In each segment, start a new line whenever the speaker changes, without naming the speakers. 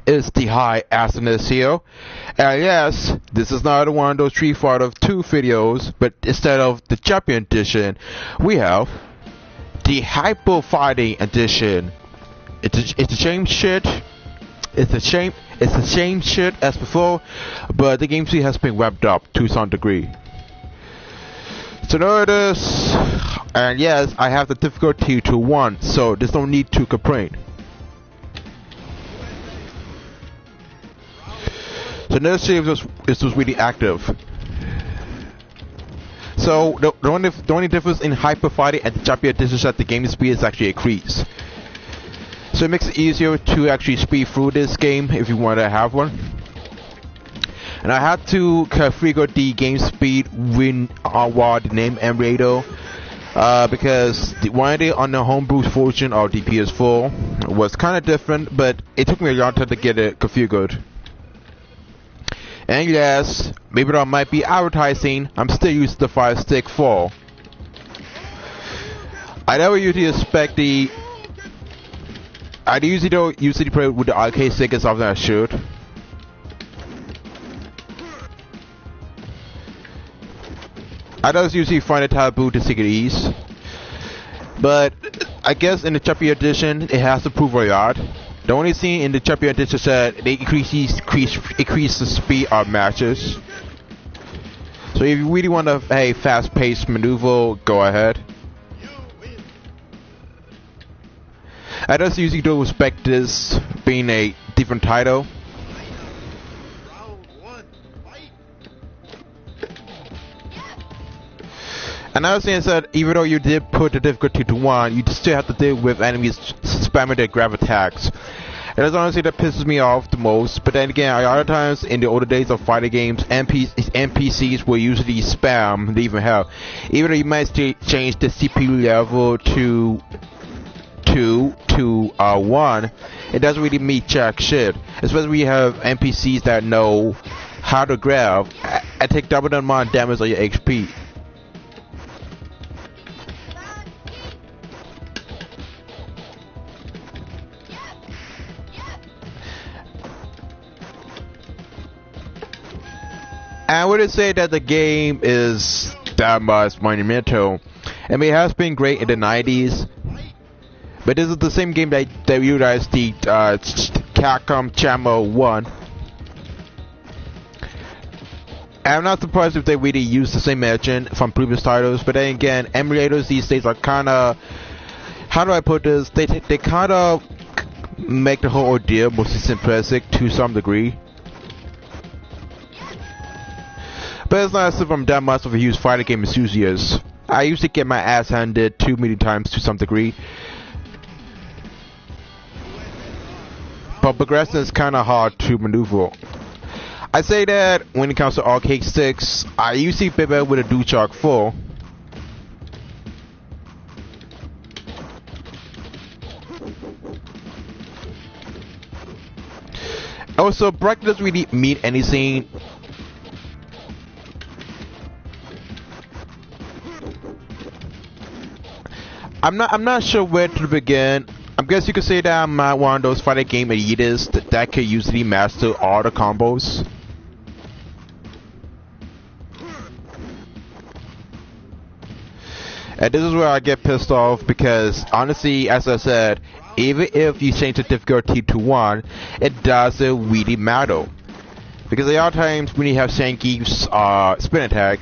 It's the High Asinus here. And yes, this is not one of those Street Fighter 2 videos, but instead of the Champion Edition, we have the Hyper Fighting Edition. It's the same shit. It's the same shit as before, but the game speed has been wrapped up to some degree. So there it is. And yes, I have the difficulty to 1, so there's no need to complain. So this series was really active. So the only difference in Hyper Fighting and the Champion Edition is that the game speed is actually increased. So it makes it easier to actually speed through this game if you want to have one. And I had to configure the game speed while the name emulator, because the one on the homebrew version of the PS4 was kind of different, but it took me a long time to get it configured. And yes, maybe there might be advertising, I'm still using the Fire Stick 4. I never usually expect the... I usually don't play with the arcade stick as often as I should. I don't usually find it taboo to take it easy. But I guess in the Champion Edition, it has to prove a lot. The only thing in the Champion Edition is that they increase the speed of matches. So if you really want a fast-paced maneuver, go ahead. I just usually don't respect this being a different title. Another thing is that even though you did put the difficulty to 1, you still have to deal with enemies spamming their grab attacks. And that's honestly that pisses me off the most. But then again, a lot of times in the older days of fighting games, NPCs will usually spam leaving hell. Even though you might change the CPU level to 1, it doesn't really mean jack shit. Especially when you have NPCs that know how to grab and take double the amount of damage on your HP. I wouldn't say that the game is that much monumental. I mean, it has been great in the 90s, but this is the same game that utilized the Capcom Chamo 1. I'm not surprised if they really use the same engine from previous titles, but then again, emulators these days are kind of, how do I put this? They kind of make the whole ordeal mostly simplistic to some degree. But it's not as if I'm that much of a huge fighting game enthusiast. I usually get my ass handed too many times to some degree. But progression is kind of hard to maneuver. I say that when it comes to arcade sticks, I usually play better with a DualShock 4. Also, break doesn't really mean anything. I'm not sure where to begin. I guess you could say that I'm not one of those fighting game elitists that can usually master all the combos. And this is where I get pissed off because honestly, as I said, even if you change the difficulty to 1, it doesn't really matter. Because a lot of times when you have Shanky's spin attack,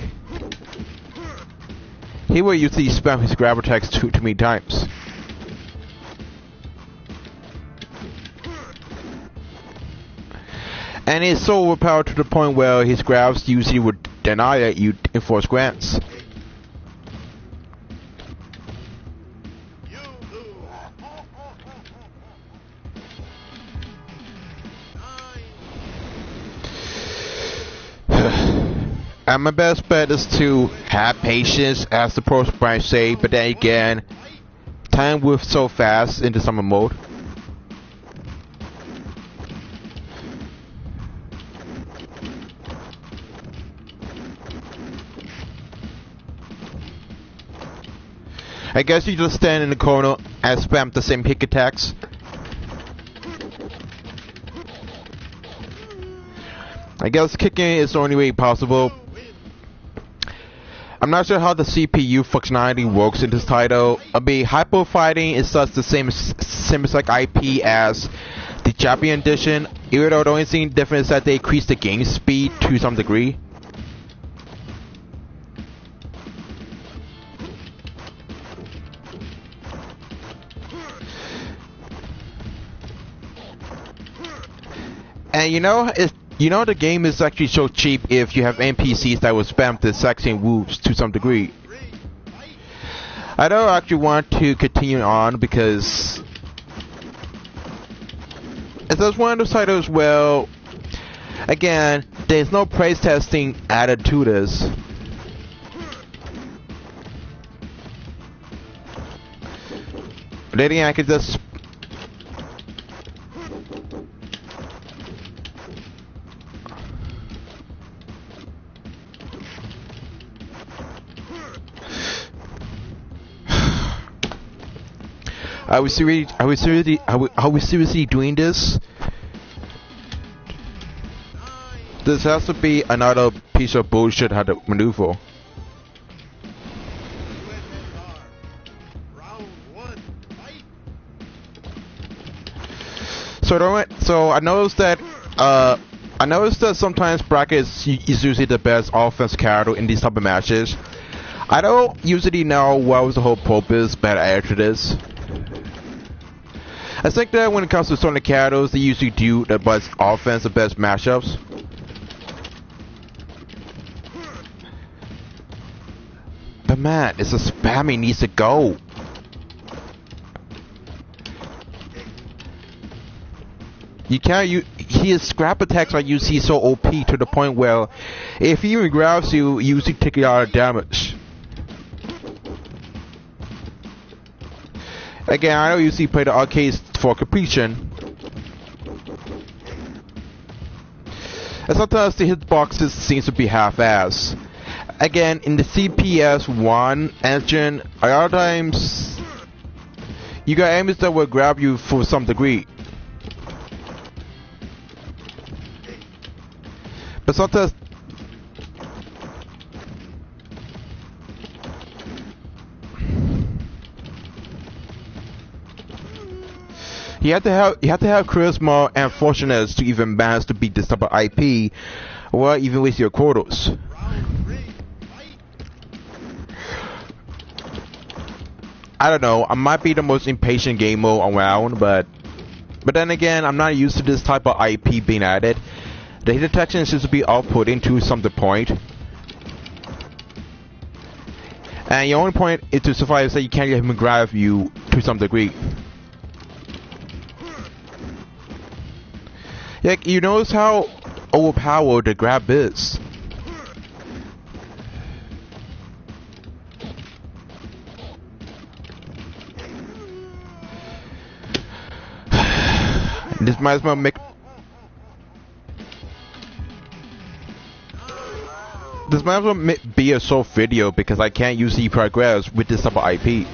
he will usually spam his grab attacks too many times. And he's so overpowered to the point where his grabs usually would deny you enforced grants. And my best bet is to have patience, as the pros might say, but then again, time moves so fast into summer mode. I guess you just stand in the corner and spam the same hick attacks. I guess kicking is the only way possible. I'm not sure how the CPU functionality works in this title. I mean, Hyper Fighting is such the same like IP as the Champion Edition, even though the only thing different is that they increase the game speed to some degree. And you know the game is actually so cheap if you have NPCs that will spam the exact same moves to some degree. I don't actually want to continue on because it's just one of those titles. Well, again, there's no praise testing added to this. Then I could just. Are we seriously doing this? This has to be another piece of bullshit how to maneuver. So I noticed that sometimes Bracket is usually the best offense character in these type of matches. I don't usually know what was the whole purpose, but after this. I think that when it comes to certain characters, they usually do the best offense, the best matchups. But man, it's a spamming needs to go. You can't his scrap attacks are usually so OP to the point where if he even grabs you, you usually take a lot of damage. Again, I don't usually play the arcades for completion. And sometimes the hitboxes seems to be half-ass. Again, in the CPS1 engine, a lot of times you got enemies that will grab you for some degree. But sometimes you have to have charisma and fortunate to even manage to beat this type of IP, or even with your quotas. I don't know. I might be the most impatient gamer around, but then again, I'm not used to this type of IP being added. The hit detection seems to be off-putting to some point. And the only point is to survive is that you can't let him grab you to some degree. Yeah, you notice how overpowered the grab is. This might as well make. This might as well be a short video because I can't usually progress with this type of IP.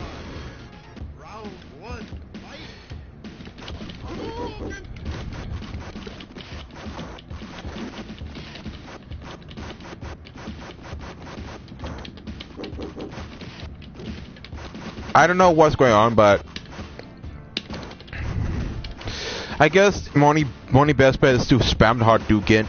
I don't know what's going on, but I guess my only best bet is to spam the Hadouken.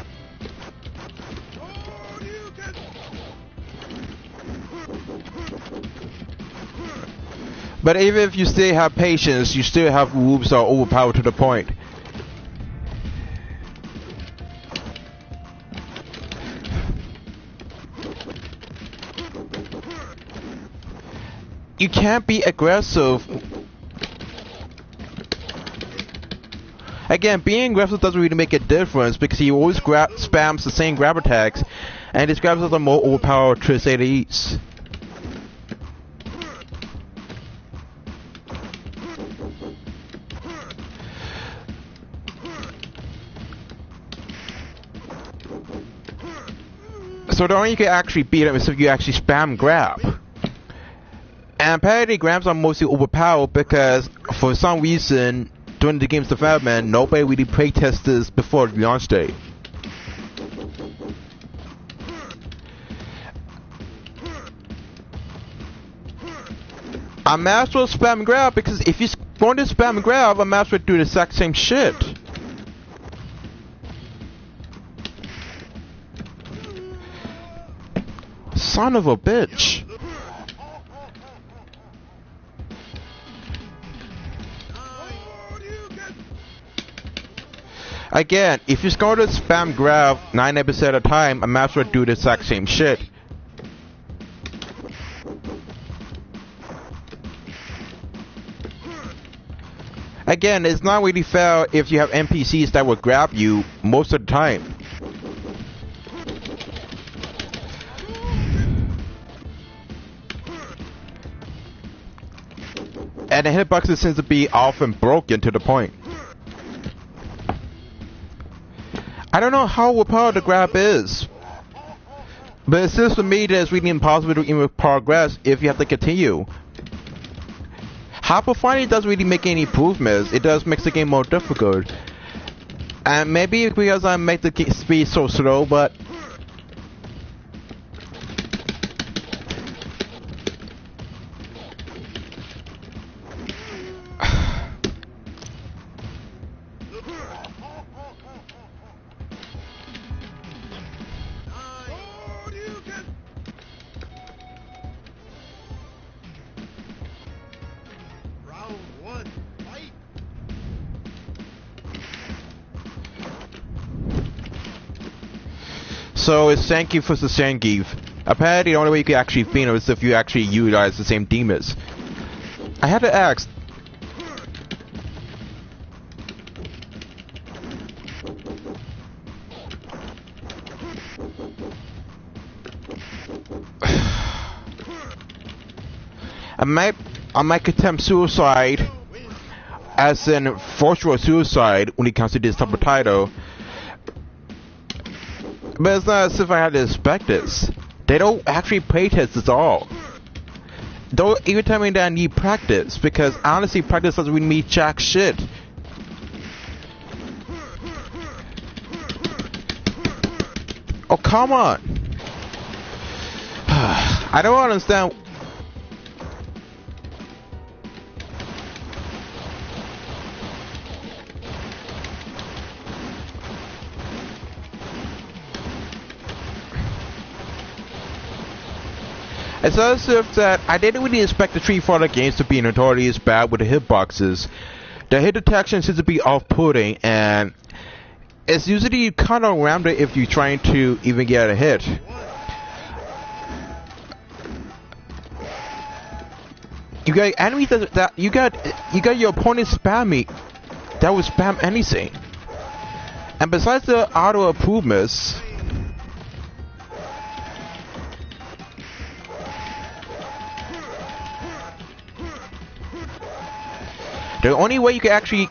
But even if you still have patience, you still have moves that are overpowered to the point. You can't be aggressive. Again, being aggressive doesn't really make a difference because he always spams the same grab attacks, and his grabs are more overpowered to say the least. So the only you can actually beat him is if you actually spam grab. And apparently grabs are mostly overpowered because for some reason during the game's development nobody really playtested this before the launch date. I might as well spam grab, because if you're going to spam grab, I might as well do the exact same shit. Son of a bitch. Again, if you're going to spam grab 90% of the time, I might as well do the exact same shit. Again, it's not really fair if you have NPCs that will grab you most of the time. And the hitboxes seems to be often broken to the point. I don't know how overpowered the grab is, but it seems to me that it's really impossible to even progress if you have to continue. Hyper Fighting doesn't really make any improvements. It does make the game more difficult. And maybe because I make the speed so slow, but so it's Zangief for the Zangief. Apparently the only way you can actually beat him is if you actually utilize the same demons. I had to ask. I might attempt suicide, as in virtual suicide, when it comes to this type of title. But it's not as if I had to expect this. They don't actually playtest at all. Don't even tell me that I need practice, because honestly practice doesn't really mean jack shit. Oh, come on. I don't understand. It's as if that I didn't really expect the Street Fighter games to be notoriously as bad with the hitboxes. The hit detection seems to be off-putting, and it's usually kind of random if you're trying to even get a hit. You got enemies that you got your opponent spam me that will spam anything. And besides the auto improvements, the only way you actually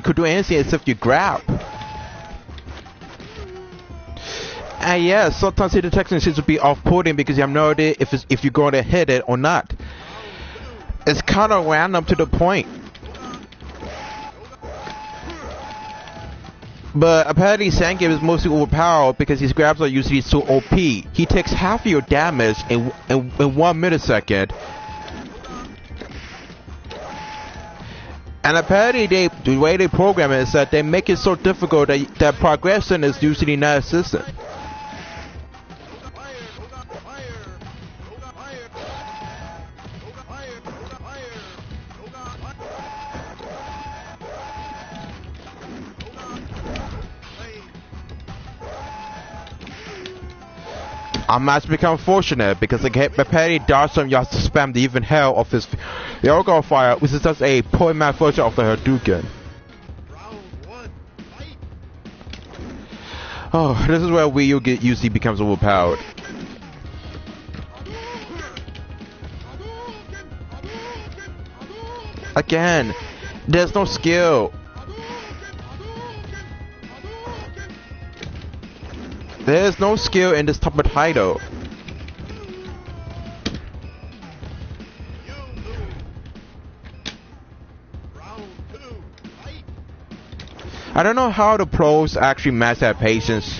could do anything is if you grab. And yeah, sometimes the detection seems to be off-putting because you have no idea if you're going to hit it or not. It's kind of random to the point. But apparently Zangief is mostly overpowered because his grabs are usually so OP. He takes half of your damage in 1 millisecond. And apparently the way they program it is that they make it so difficult that progression is usually not existent. I must become fortunate because apparently Dawson you have to spam the even hell of his Yoga Fire, which is just a point map version of the Hadouken. Oh, this is where Wii U usually becomes overpowered. Again, there's no skill. There's no skill in this type of title. I don't know how the pros actually match that patience.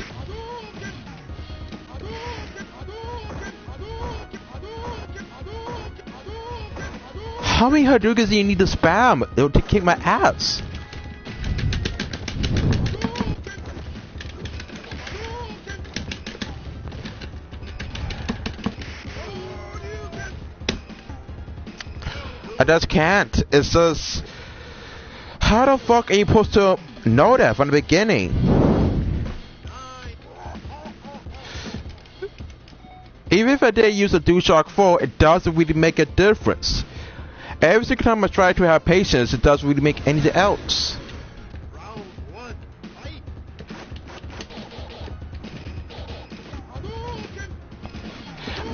How many Hadoukens do you need to spam to kick my ass? I just can't. It's just... How the fuck are you supposed to know that from the beginning? Even if I did use a DualShock 4, it doesn't really make a difference. Every single time I try to have patience, it doesn't really make anything else.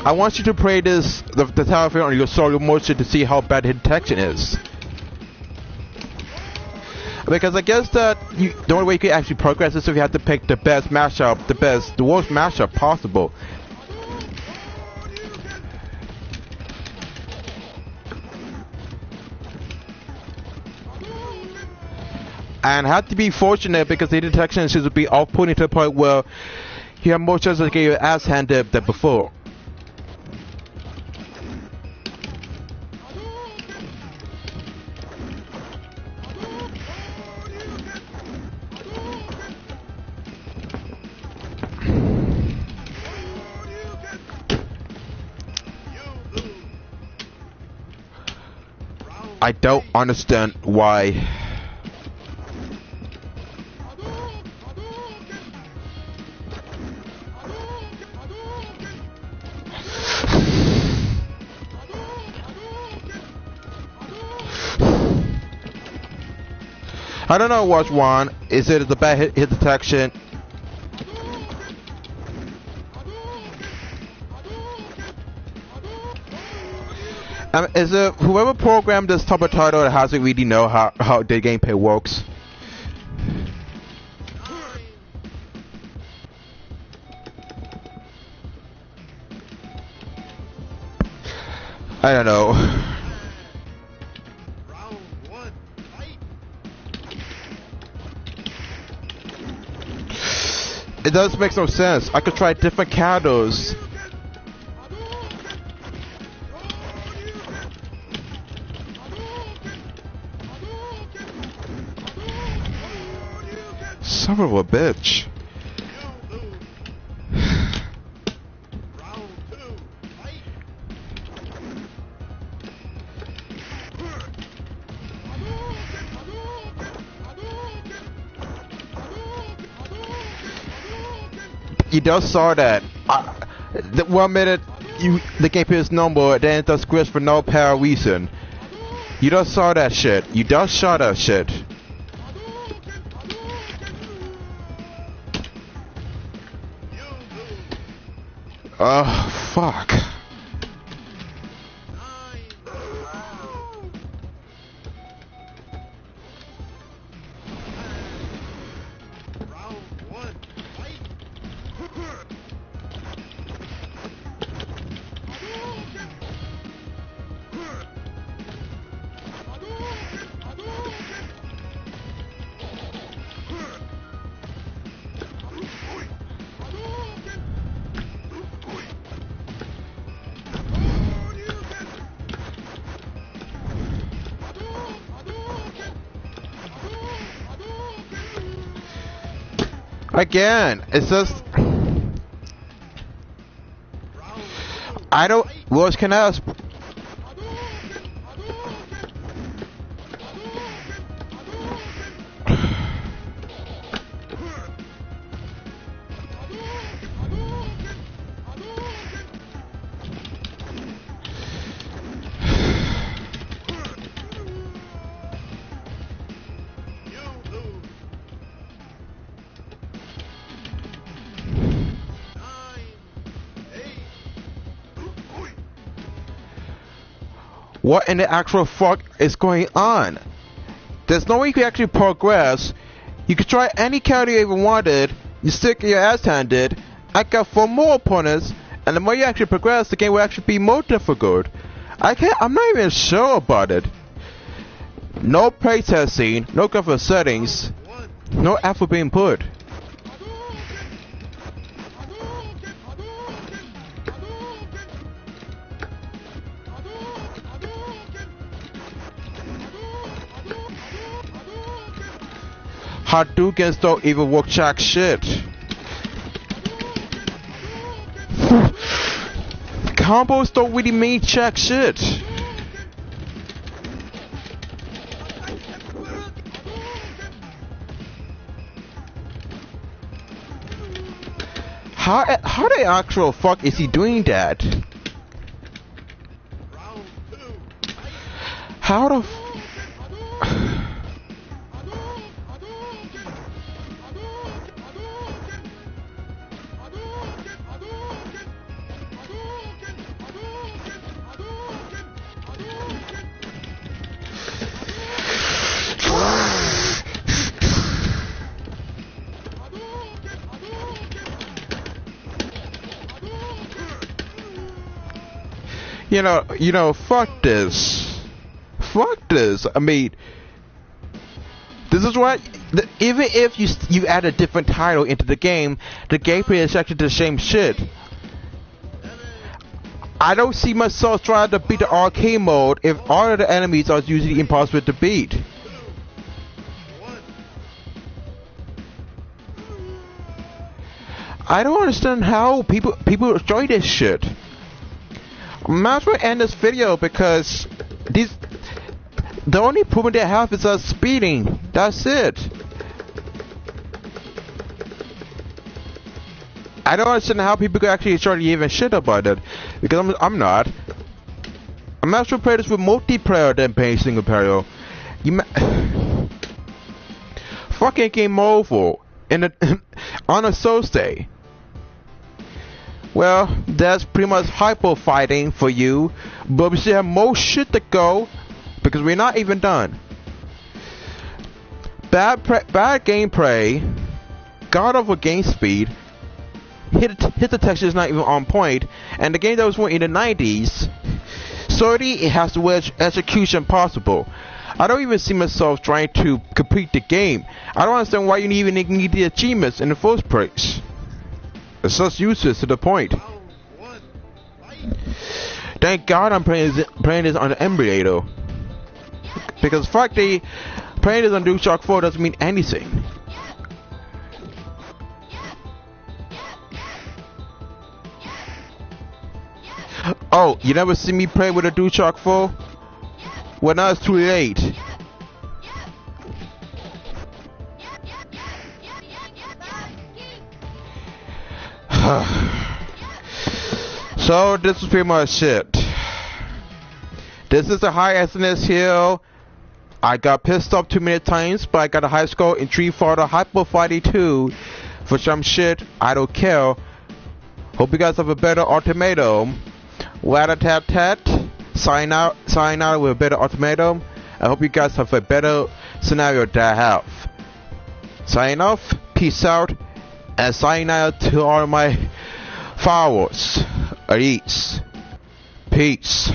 I want you to play this, the telephone on your solo motion to see how bad hit detection is. Because I guess that the only way you can actually progress is if you have to pick the best mashup, the worst mashup possible. And have to be fortunate because the detection seems to be off-putting to the point where you have more chances to get your ass handed than before. I don't understand why. I don't know which one. Is it the bad hit detection? Is it whoever programmed this type of title that hasn't really know how the gameplay works? I don't know. It does make no sense. I could try different counters. Son of a bitch. You just saw that. The 1 minute the game is number, then it does scripts for no apparent reason. You just saw that shit. You just saw that shit. Oh, fuck. Again, it's just I don't. What else can I ask? What in the actual fuck is going on? There's no way you can actually progress. You could try any character you even wanted. You stick your ass handed. I got 4 more opponents, and the more you actually progress, the game will actually be more difficult. I'm not even sure about it. No playtesting, no cover settings, no effort being put. Hadoukens don't even work jack shit. Combos don't really mean jack shit. How the actual fuck is he doing that? How the You know, fuck this. Fuck this. I mean, this is what, even if you add a different title into the gameplay is actually the same shit. I don't see myself trying to beat the arcade mode if all of the enemies are usually impossible to beat. I don't understand how people enjoy this shit. Might as well end this video because the only improvement they have is speeding. That's it. I don't understand how people could actually start giving shit about it because I'm not. I might as well play this with multiplayer than playing single player. Fucking game over on a Thursday. Well, that's pretty much hyper fighting for you, but we still have more shit to go because we're not even done. Bad gameplay, god awful game speed, hit the texture is not even on point, and the game that was made in the 90s, certainly it has the worst execution possible. I don't even see myself trying to complete the game. I don't understand why you even need the achievements in the first place. It's just useless to the point. Thank God I'm playing this on the emulator. Because fuck playing this on DualShock 4 doesn't mean anything. Oh, you never see me play with a DualShock 4? Well, now it's too late. So this is pretty much it. This is a high SNS hill. I got pissed off too many times, but I got a high score in Street Fighter Hyper Fighting 2 for some shit. I don't care. Hope you guys have a better ultimatum. Rat-a-tat-tat. Sign out with a better ultimatum. I hope you guys have a better scenario than I have. Sign off. Peace out. And sign out to all my followers. Peace.